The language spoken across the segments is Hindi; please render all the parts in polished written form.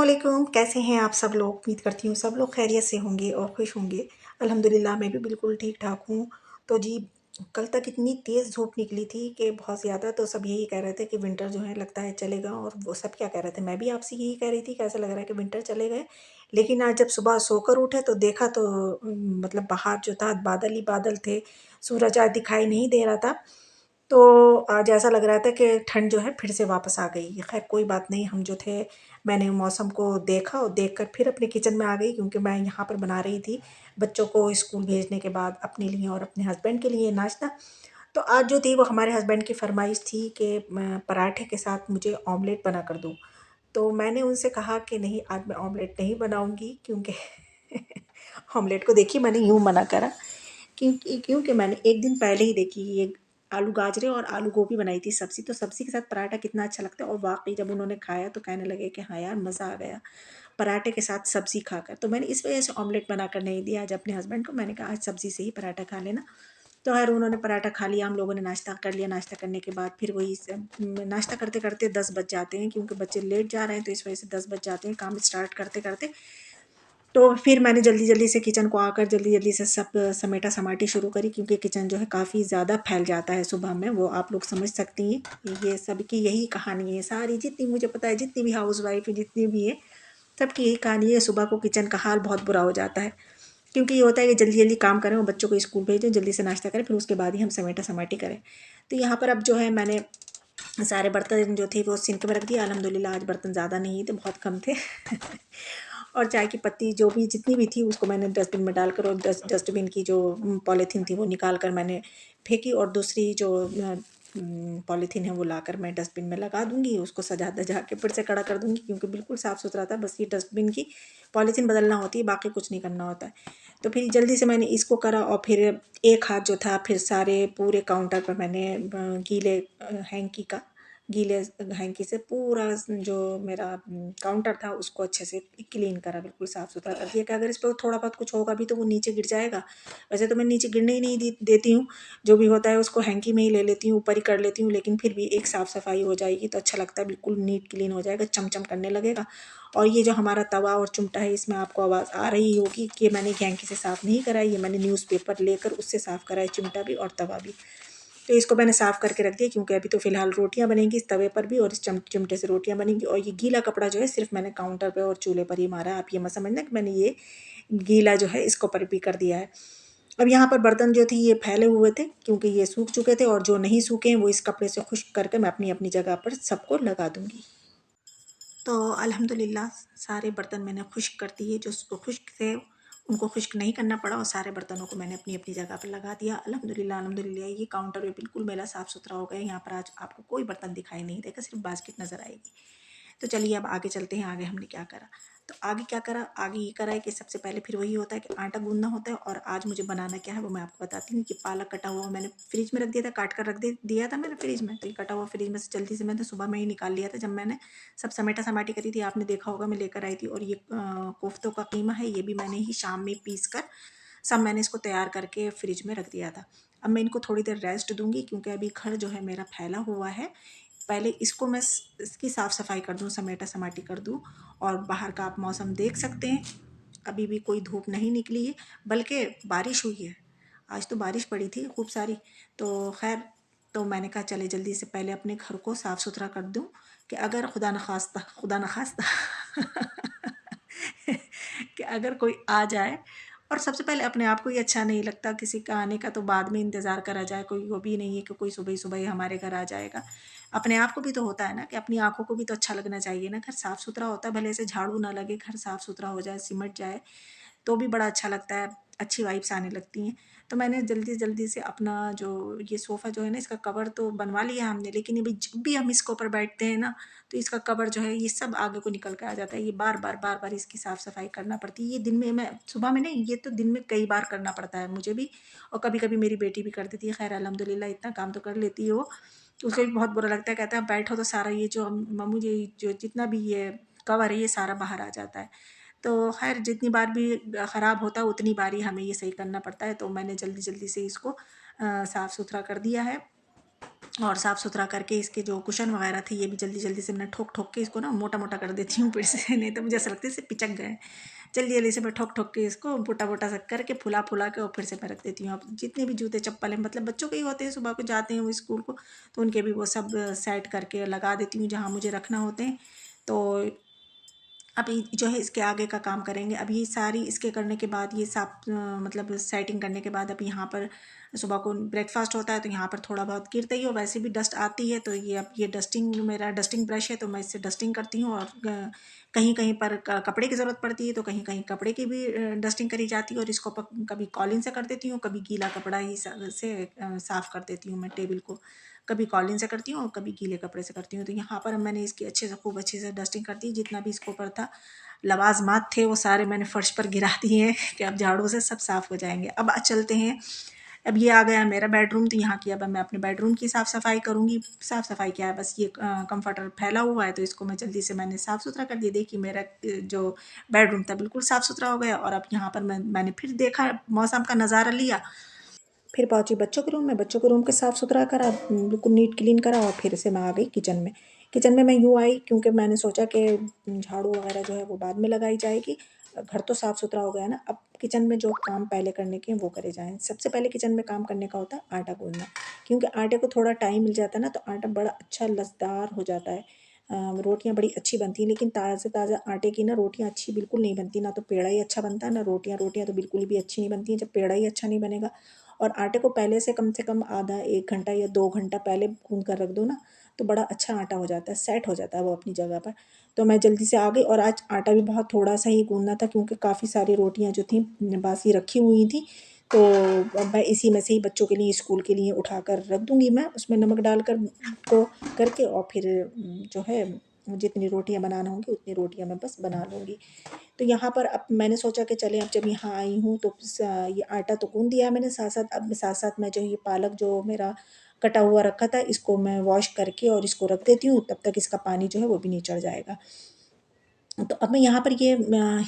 अस्सलामुअलैकुम, कैसे हैं आप सब लोग। उम्मीद करती हूँ सब लोग खैरियत से होंगे और खुश होंगे। अल्हम्दुलिल्लाह मैं भी बिल्कुल ठीक-ठाक हूँ। तो जी, कल तक इतनी तेज़ धूप निकली थी कि बहुत ज़्यादा, तो सब यही कह रहे थे कि विंटर जो है लगता है चलेगा, और वो सब क्या कह रहे थे, मैं भी आपसे यही कह रही थी कि ऐसा लग रहा है कि विंटर चले गए। लेकिन आज जब सुबह सोकर उठे तो देखा तो मतलब बाहर जो था बादल ही बादल थे, सूरज आज दिखाई नहीं दे रहा था। तो आज ऐसा लग रहा था कि ठंड जो है फिर से वापस आ गई। खैर कोई बात नहीं, हम जो थे, मैंने मौसम को देखा और देखकर फिर अपने किचन में आ गई, क्योंकि मैं यहाँ पर बना रही थी बच्चों को स्कूल भेजने के बाद अपने लिए और अपने हस्बैंड के लिए नाश्ता। तो आज जो थी वो हमारे हस्बैंड की फ़रमाइश थी कि पराठे के साथ मुझे ऑमलेट बना कर दो। तो मैंने उनसे कहा कि नहीं, आज मैं ऑमलेट नहीं बनाऊँगी, क्योंकि ऑमलेट को देखिए मैंने यूँ मना करा, क्योंकि क्योंकि मैंने एक दिन पहले ही देखी ये आलू गाजरे और आलू गोभी बनाई थी सब्ज़ी, तो सब्ज़ी के साथ पराठा कितना अच्छा लगता है। और वाक़ई जब उन्होंने खाया तो कहने लगे कि हाँ यार, मज़ा आ गया पराठे के साथ सब्ज़ी खाकर। तो मैंने इस वजह से ऑमलेट बनाकर नहीं दिया आज अपने हस्बैंड को, मैंने कहा आज सब्ज़ी से ही पराठा खा लेना। तो खैर उन्होंने पराठा खा लिया, हम लोगों ने नाश्ता कर लिया। नाश्ता करने के बाद फिर वही नाश्ता करते करते 10 बज जाते हैं, क्योंकि बच्चे लेट जा रहे हैं, तो इस वजह से 10 बज जाते हैं काम स्टार्ट करते करते। तो फिर मैंने जल्दी-जल्दी से किचन को आकर जल्दी-जल्दी से सब समेटा-समाटी शुरू करी, क्योंकि किचन जो है काफ़ी ज़्यादा फैल जाता है सुबह में, वो आप लोग समझ सकती हैं। ये सबकी यही कहानी है, सारी जितनी मुझे पता है, जितनी भी हाउसवाइफ़ है, जितनी भी है, सबकी यही कहानी है। सुबह को किचन का हाल बहुत बुरा हो जाता है, क्योंकि ये होता है कि जल्दी-जल्दी काम करें और बच्चों को स्कूल भेजें, जल्दी से नाश्ता करें, फिर उसके बाद ही हम समेटा-समाटी करें। तो यहाँ पर अब जो है मैंने सारे बर्तन जो थे वो सिंक में रख दिया। अल्हम्दुलिल्लाह आज बर्तन ज़्यादा नहीं थे, बहुत कम थे। और चाय की पत्ती जो भी जितनी भी थी उसको मैंने डस्टबिन में डालकर, और डस्टबिन की जो पॉलीथीन थी वो निकाल कर मैंने फेंकी, और दूसरी जो पॉलीथीन है वो लाकर मैं डस्टबिन में लगा दूँगी। उसको सजा-धजा के फिर से खड़ा कर दूँगी, क्योंकि बिल्कुल साफ़-सुथरा था। बस ये डस्टबिन की पॉलीथीन बदलना होती है, बाकी कुछ नहीं करना होता है। तो फिर जल्दी से मैंने इसको करा, और फिर एक हाथ जो था फिर सारे पूरे काउंटर पर मैंने गीले हैंकी का गीले हैंकी से पूरा जो मेरा काउंटर था उसको अच्छे से क्लीन करा, बिल्कुल साफ़-सुथरा कर दिया कि अगर इस पे थोड़ा बहुत कुछ होगा भी तो वो नीचे गिर जाएगा। वैसे तो मैं नीचे गिरने ही नहीं देती हूँ, जो भी होता है उसको हैंकी में ही ले लेती हूँ, ऊपर ही कर लेती हूँ, लेकिन फिर भी एक साफ़-सफ़ाई हो जाएगी तो अच्छा लगता है, बिल्कुल नीट क्लीन हो जाएगा, चमचम करने लगेगा। और ये जो हमारा तवा और चिमटा है, इसमें आपको आवाज़ आ रही होगी कि मैंने हैंकी से साफ़ नहीं करा है, ये मैंने न्यूज़पेपर लेकर उससे साफ़ करा है, चिमटा भी और तवा भी। तो इसको मैंने साफ़ करके रख दिया, क्योंकि अभी तो फ़िलहाल रोटियाँ बनेंगी इस तवे पर भी, और इस चिमटे से रोटियाँ बनेंगी। और ये गीला कपड़ा जो है सिर्फ़ मैंने काउंटर पे और चूल्हे पर ही मारा है। आप ये मत समझना कि मैंने ये गीला जो है इसको पर भी कर दिया है। अब यहाँ पर बर्तन जो थे ये फैले हुए थे, क्योंकि ये सूख चुके थे, और जो नहीं सूखे हैं वो इस कपड़े से खुश्क करके मैं अपनी-अपनी जगह पर सबको लगा दूँगी। तो अल्हम्दुलिल्लाह सारे बर्तन मैंने खुश्क कर दिए, जो खुश्क थे उनको खुश्क नहीं करना पड़ा, और सारे बर्तनों को मैंने अपनी-अपनी जगह पर लगा दिया। अल्हम्दुलिल्लाह अल्हम्दुलिल्लाह ये काउंटर भी बिल्कुल मेरा साफ़-सुथरा हो गया। यहाँ पर आज आपको कोई बर्तन दिखाई नहीं देगा, सिर्फ़ बास्केट नज़र आएगी। तो चलिए अब आगे चलते हैं, आगे हमने क्या करा। तो आगे क्या करा, आगे ये करा है कि सबसे पहले फिर वही होता है कि आटा गूँदना होता है, और आज मुझे बनाना क्या है वो मैं आपको बताती हूँ। कि पालक कटा हुआ मैंने फ्रिज में रख दिया था, काट कर रख दिया था मैंने फ्रिज में। तो ये कटा हुआ फ्रिज में से जल्दी से मैंने सुबह में ही निकाल लिया था, जब मैंने सब समेटा-समाटी करी थी, आपने देखा होगा मैं लेकर आई थी। और ये कोफ्तों का कीमा है, ये भी मैंने ही शाम में पीस कर सब मैंने इसको तैयार करके फ्रिज में रख दिया था। अब मैं इनको थोड़ी देर रेस्ट दूँगी, क्योंकि अभी घर जो है मेरा फैला हुआ है। पहले इसको मैं इसकी साफ़-सफ़ाई कर दूँ, समेटा-समाटी कर दूँ। और बाहर का आप मौसम देख सकते हैं, अभी भी कोई धूप नहीं निकली है, बल्कि बारिश हुई है। आज तो बारिश पड़ी थी खूब सारी। तो खैर, तो मैंने कहा चले जल्दी से पहले अपने घर को साफ़-सुथरा कर दूँ, कि अगर खुदा न ख़ास्ता कि अगर कोई आ जाए। और सबसे पहले अपने आप को ही अच्छा नहीं लगता, किसी का आने का तो बाद में इंतज़ार करा जाए, कोई वो भी नहीं है कि कोई सुबह ही सुबह ही हमारे घर आ जाएगा। अपने आप को भी तो होता है ना, कि अपनी आँखों को भी तो अच्छा लगना चाहिए ना, घर साफ़-सुथरा होता है, भले से झाड़ू ना लगे, घर साफ़-सुथरा हो जाए, सिमट जाए, तो भी बड़ा अच्छा लगता है, अच्छी वाइब्स आने लगती हैं। तो मैंने जल्दी-जल्दी से अपना जो ये सोफ़ा जो है ना, इसका कवर तो बनवा लिया हमने, लेकिन अभी जब भी हम इसके ऊपर बैठते हैं ना, तो इसका कवर जो है ये सब आगे को निकल के आ जाता है। ये बार-बार इसकी साफ़-सफ़ाई करना पड़ती है। ये दिन में मैं सुबह में नहीं, ये तो दिन में कई बार करना पड़ता है मुझे भी, और कभी-कभी मेरी बेटी भी कर देती है। ख़ैर अल्हम्दुलिल्लाह इतना काम तो कर लेती है वो। तो उसे भी बहुत बुरा लगता है, कहता है बैठो तो सारा ये जो मम्मू जी जो जितना भी ये कवर है ये सारा बाहर आ जाता है। तो ख़ैर जितनी बार भी ख़राब होता है उतनी बार ही हमें ये सही करना पड़ता है। तो मैंने जल्दी-जल्दी से इसको साफ़-सुथरा कर दिया है। और साफ़ सुथरा करके इसके जो कुशन वगैरह थे ये भी जल्दी जल्दी से मैं ठोक ठोक के इसको ना मोटा मोटा कर देती हूँ फिर से, नहीं तो मुझे ऐसा लगता है इसे पिचक गए। जल्दी जल्दी से मैं ठोक ठोक के इसको मोटा मोटा सा करके फुला फुला के और फिर से मैं रख देती हूँ। अब जितने भी जूते चप्पल हैं मतलब बच्चों के ही होते हैं, सुबह को जाते हैं वो स्कूल को, तो उनके भी वो सब सेट करके लगा देती हूँ जहाँ मुझे रखना होते हैं। तो अभी जो है इसके आगे का काम करेंगे। अब ये सारी इसके करने के बाद ये साफ मतलब सेटिंग करने के बाद अब यहाँ पर सुबह को ब्रेकफास्ट होता है तो यहाँ पर थोड़ा बहुत गिरता ही हो, वैसे भी डस्ट आती है, तो ये अब ये डस्टिंग मेरा डस्टिंग ब्रश है तो मैं इससे डस्टिंग करती हूँ। और कहीं कहीं पर कपड़े की ज़रूरत पड़ती है तो कहीं कहीं कपड़े की भी डस्टिंग करी जाती है, और इसको कभी कॉलिन से कर देती हूँ, कभी गीला कपड़ा ही से साफ़ कर देती हूँ मैं टेबल को। कभी कॉलिन से करती हूँ और कभी गीले कपड़े से करती हूँ। तो यहाँ पर मैंने इसकी अच्छे से खूब अच्छे से डस्टिंग कर दी, जितना भी इसके ऊपर था लवाजमात थे वो सारे मैंने फर्श पर गिरा दिए हैं कि अब झाड़ू से सब साफ़ हो जाएंगे। अब चलते हैं, अब ये आ गया मेरा बेडरूम, तो यहाँ की अब मैं अपने बेडरूम की साफ़ सफाई करूँगी। साफ़ सफाई क्या है, बस ये कंफर्टर फैला हुआ है तो इसको मैं जल्दी से मैंने साफ़ सुथरा कर दिया। देखिए मेरा जो बेडरूम था बिल्कुल साफ़ सुथरा हो गया। और अब यहाँ पर मैंने फिर देखा, मौसम का नज़ारा लिया, फिर पहुंची बच्चों के रूम में, बच्चों के रूम के साफ़ सुथरा करा, बिल्कुल नीट क्लीन करा, और फिर से मैं आ गई किचन में। किचन में मैं यूँ आई क्योंकि मैंने सोचा कि झाड़ू वगैरह जो है वो बाद में लगाई जाएगी, घर तो साफ़ सुथरा हो गया ना, अब किचन में जो काम पहले करने के हैं वो करे जाएँ। सबसे पहले किचन में काम करने का होता है आटा गूँथना, क्योंकि आटे को थोड़ा टाइम मिल जाता है ना तो आटा बड़ा अच्छा लसदार हो जाता है। रोटियाँ बड़ी अच्छी बनती हैं, लेकिन ताज़ा ताज़ा आटे की ना रोटियाँ अच्छी बिल्कुल नहीं बनती, ना तो पेड़ा ही अच्छा बनता है ना रोटियाँ। रोटियाँ तो बिल्कुल भी अच्छी नहीं बनती हैं जब पेड़ा ही अच्छा नहीं बनेगा। और आटे को पहले से कम आधा 1 घंटा या 2 घंटा पहले गूँथ कर रख दो ना, तो बड़ा अच्छा आटा हो जाता है, सेट हो जाता है वो अपनी जगह पर। तो मैं जल्दी से आ गई, और आज आटा भी बहुत थोड़ा-सा ही गूँथना था क्योंकि काफ़ी सारी रोटियाँ जो थीं बासी रखी हुई थीं। तो अब मैं इसी में से ही बच्चों के लिए स्कूल के लिए उठाकर रख दूँगी, मैं उसमें नमक डालकर को करके, और फिर जो है जितनी रोटियाँ बनाना होंगी उतनी रोटियाँ मैं बस बना लूँगी। तो यहाँ पर अब मैंने सोचा कि चलें, अब जब यहाँ आई हूँ तो ये आटा तो गूँथ दिया मैंने साथ साथ, अब साथ साथ मैं जो ये पालक जो मेरा कटा हुआ रखा था इसको मैं वॉश करके और इसको रख देती हूँ, तब तक इसका पानी जो है वो भी निचड़ जाएगा। तो अब मैं यहाँ पर ये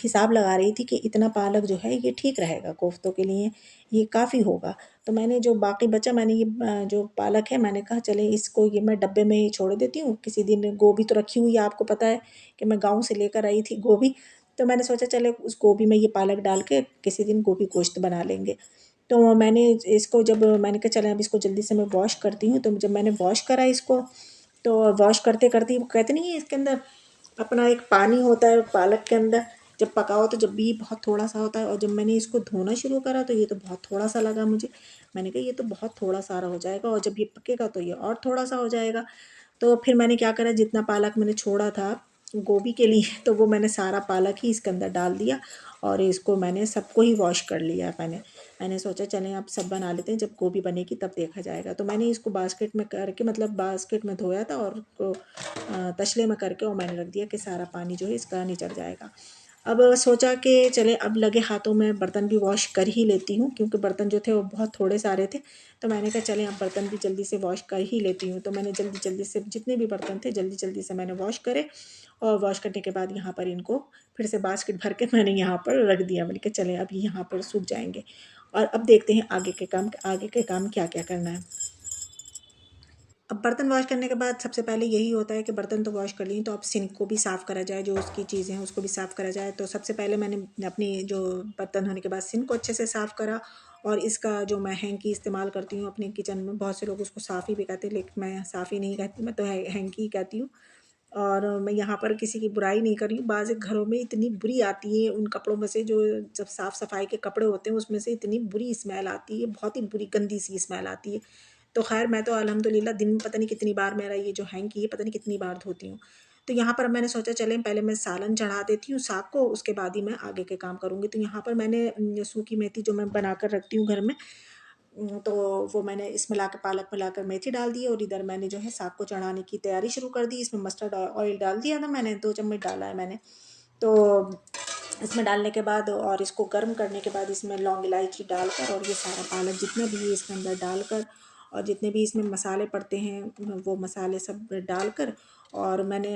हिसाब लगा रही थी कि इतना पालक जो है ये ठीक रहेगा कोफ्तों के लिए, ये काफ़ी होगा। तो मैंने जो बाकी बचा, मैंने ये जो पालक है मैंने कहा चले इसको ये मैं डब्बे में ही छोड़ देती हूँ। किसी दिन गोभी तो रखी हुई है, आपको पता है कि मैं गाँव से लेकर आई थी गोभी, तो मैंने सोचा चले उस गोभी में ये पालक डाल के किसी दिन गोभी गोश्त बना लेंगे। तो मैंने इसको जब मैंने कहा चले अब इसको जल्दी से मैं वॉश करती हूँ, तो जब मैंने वॉश करा इसको, तो वॉश करते करते वो कहते नहीं है इसके अंदर अपना एक पानी होता है पालक के अंदर, जब पकाओ तो जब भी बहुत थोड़ा सा होता है, और जब मैंने इसको धोना शुरू करा तो ये तो बहुत थोड़ा सा लगा मुझे। मैंने कहा ये तो बहुत थोड़ा सारा हो जाएगा, और जब ये पकेगा तो ये और थोड़ा सा हो जाएगा। तो फिर मैंने क्या करा, जितना पालक मैंने छोड़ा था गोभी के लिए तो वो मैंने सारा पालक ही इसके अंदर डाल दिया, और इसको मैंने सबको ही वॉश कर लिया। मैंने सोचा चलें अब सब बना लेते हैं, जब गोभी बनेगी तब देखा जाएगा। तो मैंने इसको बास्केट में करके, मतलब बास्केट में धोया था और उसको तसले में करके और मैंने रख दिया कि सारा पानी जो है इसका निचड़ जाएगा। अब सोचा कि चले अब लगे हाथों में बर्तन भी वॉश कर ही लेती हूँ, क्योंकि बर्तन जो थे वो बहुत थोड़े सारे थे। तो मैंने कहा चलें अब बर्तन भी जल्दी से वॉश कर ही लेती हूँ। तो मैंने जल्दी जल्दी से जितने भी बर्तन थे जल्दी जल्दी से मैंने वॉश करे, और वॉश करने के बाद यहाँ पर इनको फिर से बास्केट भर के मैंने यहाँ पर रख दिया। मैंने कहा चलें अब यहाँ पर सूख जाएंगे, और अब देखते हैं आगे के काम क्या क्या करना है। अब बर्तन वॉश करने के बाद सबसे पहले यही होता है कि बर्तन तो वॉश कर लिए, तो अब सिंक को भी साफ़ करा जाए, जो उसकी चीज़ें हैं उसको भी साफ़ करा जाए। तो सबसे पहले मैंने अपनी जो बर्तन धोने के बाद सिंक को अच्छे से साफ़ करा, और इसका जो मैं हैंकी इस्तेमाल करती हूँ अपने किचन में, बहुत से लोग उसको साफ़ी भी कहते हैं लेकिन मैं साफ़ी नहीं कहती, मैं तो हैंकी ही कहती हूँ। और मैं यहाँ पर किसी की बुराई नहीं कर रही हूँ, बाज़ घरों में इतनी बुरी आती है उन कपड़ों में से, जो जब साफ़ सफाई के कपड़े होते हैं उसमें से इतनी बुरी स्मेल आती है, बहुत ही बुरी गंदी सी स्मेल आती है। तो खैर मैं तो अल्हम्दुलिल्लाह दिन में पता नहीं कितनी बार मेरा ये जो हैंकी है पता नहीं कितनी बार धोती हूँ। तो यहाँ पर मैंने सोचा चलें पहले मैं सालन चढ़ा देती हूँ साग को, उसके बाद ही मैं आगे के काम करूँगी। तो यहाँ पर मैंने सूखी मेथी जो मैं बना कर रखती हूँ घर में, तो वो मैंने इसमें लाकर पालक में लाकर मेथी डाल दी, और इधर मैंने जो है साग को चढ़ाने की तैयारी शुरू कर दी। इसमें मस्टर्ड ऑयल डाल दिया था मैंने, 2 चम्मच डाला है मैंने। तो इसमें डालने के बाद और इसको गर्म करने के बाद इसमें लौंग इलायची डालकर और ये सारा पालक जितना भी है इसके अंदर डालकर, और जितने भी इसमें मसाले पड़ते हैं वो मसाले सब डालकर, और मैंने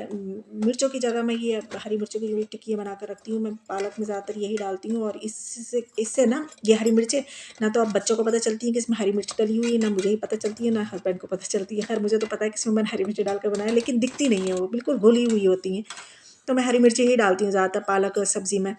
मिर्चों की जगह मैं ये हरी मिर्चों की टिक्की बना कर रखती हूँ। मैं पालक में ज़्यादातर यही डालती हूँ, और इससे ना ये हरी मिर्चें ना तो अब बच्चों को पता चलती है कि इसमें हरी मिर्च डली हुई है, ना मुझे ही पता चलती है, ना हस्बैंड को पता चलती है। खैर मुझे तो पता है कि इसमें मैंने हरी मिर्ची डाल कर बनाया, लेकिन दिखती नहीं है, वो बिल्कुल घुली हुई होती हैं। तो मैं हरी मिर्ची ही डालती हूँ ज़्यादातर पालक सब्ज़ी में।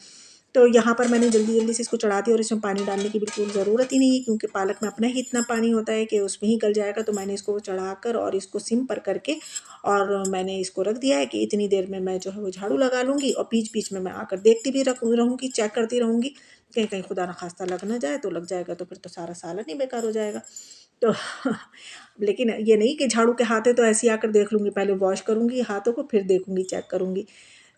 तो यहाँ पर मैंने जल्दी जल्दी से इसको चढ़ा दिया, और इसमें पानी डालने की बिल्कुल ज़रूरत ही नहीं है, क्योंकि पालक में अपना ही इतना पानी होता है कि उसमें ही गल जाएगा। तो मैंने इसको चढ़ाकर और इसको सिम पर करके और मैंने इसको रख दिया है कि इतनी देर में मैं जो है वो झाड़ू लगा लूँगी, और बीच बीच में मैं आकर देखती भी रहूँगी, चेक करती रहूँगी, कहीं कहीं खुदा न खास्ता लग ना जाए। तो लग जाएगा तो फिर तो सारा सालन ही बेकार हो जाएगा। तो लेकिन ये नहीं कि झाड़ू के हाथ है तो ऐसे ही आकर देख लूँगी, पहले वॉश करूँगी हाथों को, फिर देखूँगी, चेक करूँगी।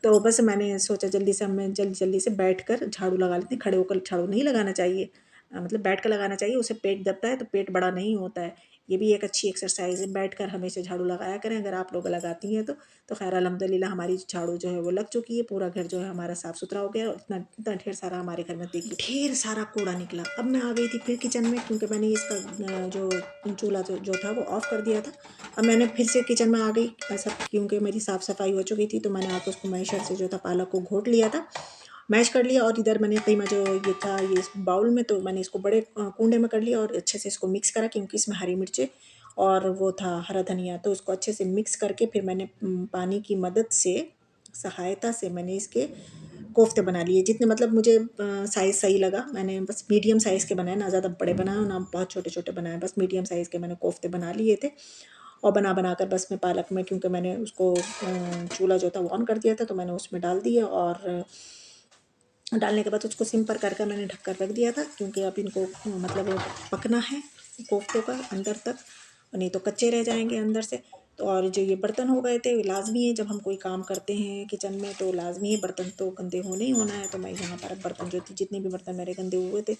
तो बस मैंने सोचा जल्दी से मैं जल्दी जल्दी से बैठकर झाड़ू लगा लेती हूँ। खड़े होकर झाड़ू नहीं लगाना चाहिए, मतलब बैठ कर लगाना चाहिए, उससे पेट दबता है तो पेट बड़ा नहीं होता है। ये भी एक अच्छी एक्सरसाइज है, बैठकर हमेशा झाड़ू लगाया करें अगर आप लोग लगाती हैं तो खैर अल्हम्दुलिल्लाह हमारी झाड़ू जो है वो लग चुकी है, पूरा घर जो है हमारा साफ़ सुथरा हो गया, और इतना इतना ढेर सारा हमारे घर में देखिए ढेर सारा कूड़ा निकला। अब मैं आ गई थी फिर किचन में, क्योंकि मैंने इसका जो चूल्हा जो था वो ऑफ़ कर दिया था। अब मैंने फिर से किचन में आ गई ऐसा, क्योंकि मेरी साफ़ सफाई हो चुकी थी, तो मैंने आकर उसको मैशर से जो था पालक को घोट लिया था, मैश कर लिया। और इधर मैंने कीमा जो ये था ये इस बाउल में, तो मैंने इसको बड़े कूंडे में कर लिया और अच्छे से इसको मिक्स करा, क्योंकि इसमें हरी मिर्चें और वो था हरा धनिया। तो उसको अच्छे से मिक्स करके फिर मैंने पानी की मदद से, सहायता से मैंने इसके कोफ्ते बना लिए, जितने मतलब मुझे साइज़ सही लगा। मैंने बस मीडियम साइज़ के बनाए, ना ज़्यादा बड़े बनाए और ना बहुत छोटे छोटे बनाए, बस मीडियम साइज़ के मैंने कोफ्ते बना लिए थे। और बना बना कर बस मैं पालक में, क्योंकि मैंने उसको चूल्हा जो था वो ऑन कर दिया था, तो मैंने उसमें डाल दिया, और डालने के बाद उसको सिम पर कर मैंने ढक कर रख दिया था, क्योंकि अब इनको मतलब पकना है कोफ्तों का अंदर तक, नहीं तो कच्चे रह जाएंगे अंदर से। तो और जो ये बर्तन हो गए थे, लाजमी है जब हम कोई काम करते हैं किचन में तो लाजमी है बर्तन तो गंदे होने ही होना है। तो मैं यहाँ पर बर्तन जो थी, जितने भी बर्तन मेरे गंदे हुए थे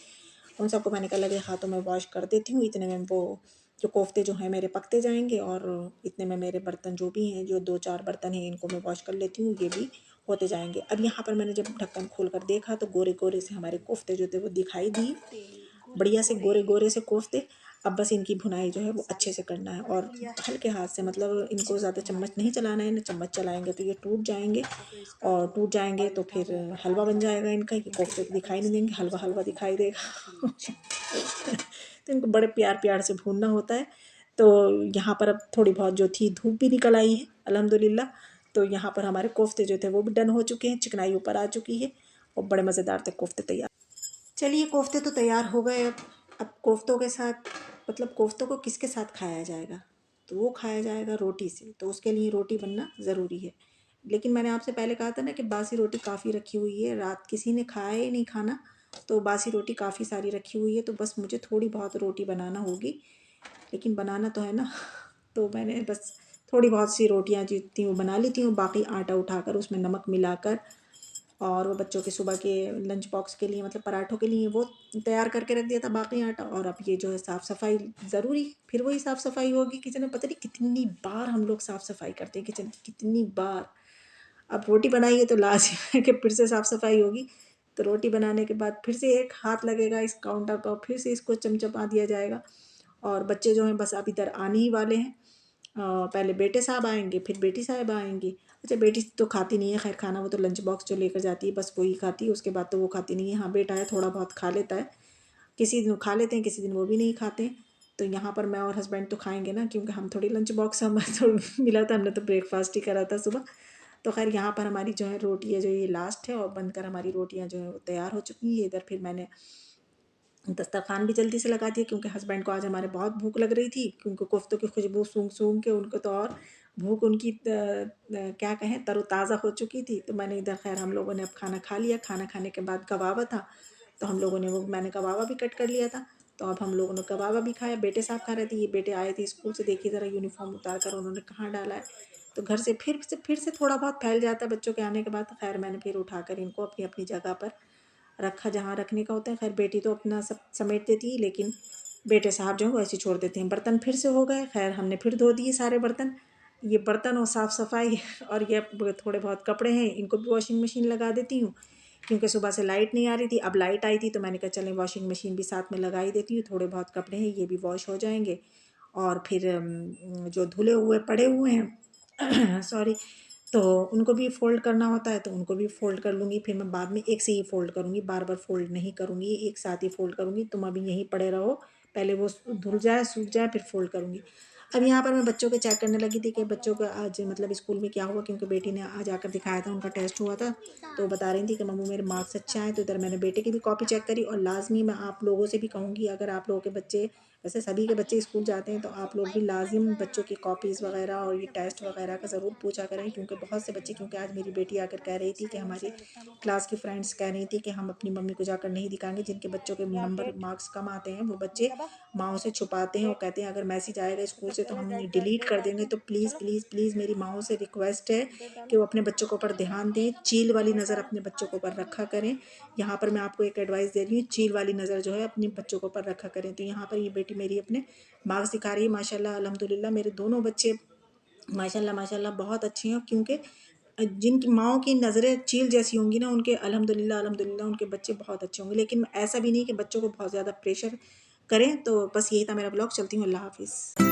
उन सबको मैंने कहा लगे हाथों में वॉश कर देती हूँ, इतने में वो जो कोफ्ते जो हैं मेरे पकते जाएंगे, और इतने में मेरे बर्तन जो भी हैं, जो 2-4 बर्तन हैं, इनको मैं वॉश कर लेती हूँ, ये भी होते जाएंगे। अब यहाँ पर मैंने जब ढक्कन खोल कर देखा तो गोरे गोरे से हमारे कोफ्ते जो थे वो दिखाई दिए, बढ़िया से गोरे गोरे से कोफ्ते। अब बस इनकी भुनाई जो है वो अच्छे से करना है, और हल्के हाथ से, मतलब इनको ज़्यादा चम्मच नहीं चलाना है, ना चम्मच चलाएंगे तो ये टूट जाएंगे, और टूट जाएंगे तो फिर हलवा बन जाएगा इनका, ये कोफ्ते तो दिखाई नहीं देंगे, हलवा हलवा दिखाई देगा। तो इनको बड़े प्यार प्यार से भूनना होता है। तो यहाँ पर अब थोड़ी बहुत जो थी धूप भी निकल आई है अल्हम्दुलिल्लाह। तो यहाँ पर हमारे कोफ्ते जो थे वो भी डन हो चुके हैं, चिकनाई ऊपर आ चुकी है, और बड़े मज़ेदार थे कोफ्ते तैयार। चलिए कोफ्ते तो तैयार हो गए। अब कोफ्तों के साथ, मतलब कोफ्तों को किसके साथ खाया जाएगा, तो वो खाया जाएगा रोटी से, तो उसके लिए रोटी बनना ज़रूरी है। लेकिन मैंने आपसे पहले कहा था ना कि बासी रोटी काफ़ी रखी हुई है, रात किसी ने खाया ही नहीं खाना, तो बासी रोटी काफ़ी सारी रखी हुई है, तो बस मुझे थोड़ी बहुत रोटी बनाना होगी, लेकिन बनाना तो है ना। तो मैंने बस थोड़ी बहुत सी रोटियां जितनी वो बना लेती हूँ, बाकी आटा उठाकर उसमें नमक मिलाकर, और वो बच्चों के सुबह के लंच बॉक्स के लिए, मतलब पराठों के लिए वो तैयार करके रख दिया था बाकी आटा। और अब ये जो है साफ़ सफाई ज़रूरी, फिर वही साफ़ सफाई होगी किचन में। पता नहीं कितनी बार हम लोग साफ़ सफाई करते हैं किचन की, कितनी बार। अब रोटी बनाई है तो लाजमी है कि फिर से साफ़ सफाई होगी। तो रोटी बनाने के बाद फिर से एक हाथ लगेगा इस काउंटर पर, फिर से इसको चमचमा दिया जाएगा। और बच्चे जो हैं बस अब इधर आने ही वाले हैं। पहले बेटे साहब आएंगे, फिर बेटी साहब आएंगी। अच्छा बेटी तो खाती नहीं है खैर खाना, वो तो लंच बॉक्स जो लेकर जाती है बस वही खाती है, उसके बाद तो वो खाती नहीं है। हाँ बेटा है थोड़ा बहुत खा लेता है, किसी दिन खा लेते हैं, किसी दिन वो भी नहीं खाते हैं। तो यहाँ पर मैं और हस्बैंड तो खाएंगे ना, क्योंकि हम थोड़ी लंच बॉक्स हमें तो मिला था, हमने तो ब्रेकफास्ट ही करा था सुबह। तो खैर यहाँ पर हमारी जो है रोटी है जो ये लास्ट है, और बनकर हमारी रोटियाँ जो है वो तैयार हो चुकी है। इधर फिर मैंने दस्तरखान भी जल्दी से लगा दिया, क्योंकि हस्बैंड को आज हमारे बहुत भूख लग रही थी, क्योंकि कोफ्तों की खुशबू सूंघ सूंघ के उनको तो और भूख उनकी क्या कहें तरोताज़ा हो चुकी थी। तो मैंने इधर खैर हम लोगों ने अब खाना खा लिया, खाना खाने के बाद कबाबा था, तो हम लोगों ने वो मैंने कबाबा भी कट कर लिया था। तो अब हम लोगों ने कबाबा भी खाया, बेटे साहब खा रहे थे, ये बेटे आए थे स्कूल से, देखिए ज़रा यूनिफॉर्म उतार कर उन्होंने कहाँ डाला है। तो घर से फिर से थोड़ा बहुत फैल जाता है बच्चों के आने के बाद। खैर मैंने फिर उठाकर इनको अपनी अपनी जगह पर रखा जहाँ रखने का होता है। खैर बेटी तो अपना सब समेट देती है, लेकिन बेटे साहब जो है वो ऐसे छोड़ देते हैं। बर्तन फिर से हो गए, खैर हमने फिर धो दिए सारे बर्तन। ये बर्तन और साफ़ सफाई और ये थोड़े बहुत कपड़े हैं, इनको भी वॉशिंग मशीन लगा देती हूँ, क्योंकि सुबह से लाइट नहीं आ रही थी। अब लाइट आई थी तो मैंने कहा चलें वॉशिंग मशीन भी साथ में लगा ही देती हूँ, थोड़े बहुत कपड़े हैं ये भी वॉश हो जाएंगे। और फिर जो धुले हुए पड़े हुए हैं सॉरी। तो उनको भी फ़ोल्ड करना होता है तो उनको भी फ़ोल्ड कर लूँगी, फिर मैं बाद में एक से ही फ़ोल्ड करूँगी, बार-बार फ़ोल्ड नहीं करूँगी, एक साथ ही फ़ोल्ड करूँगी। तुम अभी यहीं पड़े रहो, पहले वो धुल जाए, सूख जाए, फिर फ़ोल्ड करूँगी। अब यहाँ पर मैं बच्चों के चेक करने लगी थी कि बच्चों का आज मतलब स्कूल में क्या हुआ, क्योंकि बेटी ने आज आकर दिखाया था, उनका टेस्ट हुआ था। तो बता रही थी कि मम्मी मेरे मार्क्स अच्छे आए। तो इधर मैंने बेटे की भी कॉपी चेक करी, और लाज़मी मैं आप लोगों से भी कहूँगी, अगर आप लोगों के बच्चे, वैसे सभी के बच्चे स्कूल जाते हैं, तो आप लोग भी लाज़िम बच्चों की कॉपीज़ वग़ैरह और ये टेस्ट वग़ैरह का ज़रूर पूछा करें, क्योंकि बहुत से बच्चे, क्योंकि आज मेरी बेटी आकर कह रही थी कि हमारी क्लास की फ्रेंड्स कह रही थी कि हम अपनी मम्मी को जाकर नहीं दिखाएँगे, जिनके बच्चों के नंबर मार्क्स कम आते हैं, वो बच्चे माँओं से छुपाते हैं और कहते हैं अगर मैसेज आएगा स्कूल से तो हम डिलीट कर देंगे। तो प्लीज़, प्लीज़, प्लीज़ मेरी माँओं से रिक्वेस्ट है कि वो अपने बच्चों के ऊपर ध्यान दें, चील वाली नज़र अपने बच्चों के ऊपर रखा करें। यहाँ पर मैं आपको एक एडवाइस दे रही हूँ, चील वाली नज़र जो है अपने बच्चों के ऊपर रखा करें। तो यहाँ पर ये बेटी मेरी अपने मार्क्स दिखा रही है, माशाल्लाह अल्हम्दुलिल्लाह मेरे दोनों बच्चे माशाल्लाह माशाल्लाह बहुत अच्छे हैं, क्योंकि जिनकी माँओं की नज़रें चील जैसी होंगी ना, उनके अल्हम्दुलिल्लाह अल्हम्दुलिल्लाह उनके बच्चे बहुत अच्छे होंगे। लेकिन ऐसा भी नहीं कि बच्चों को बहुत ज़्यादा प्रेशर करें। तो बस यही था मेरा ब्लॉग, चलती हूँ, अल्लाह हाफ़िज़।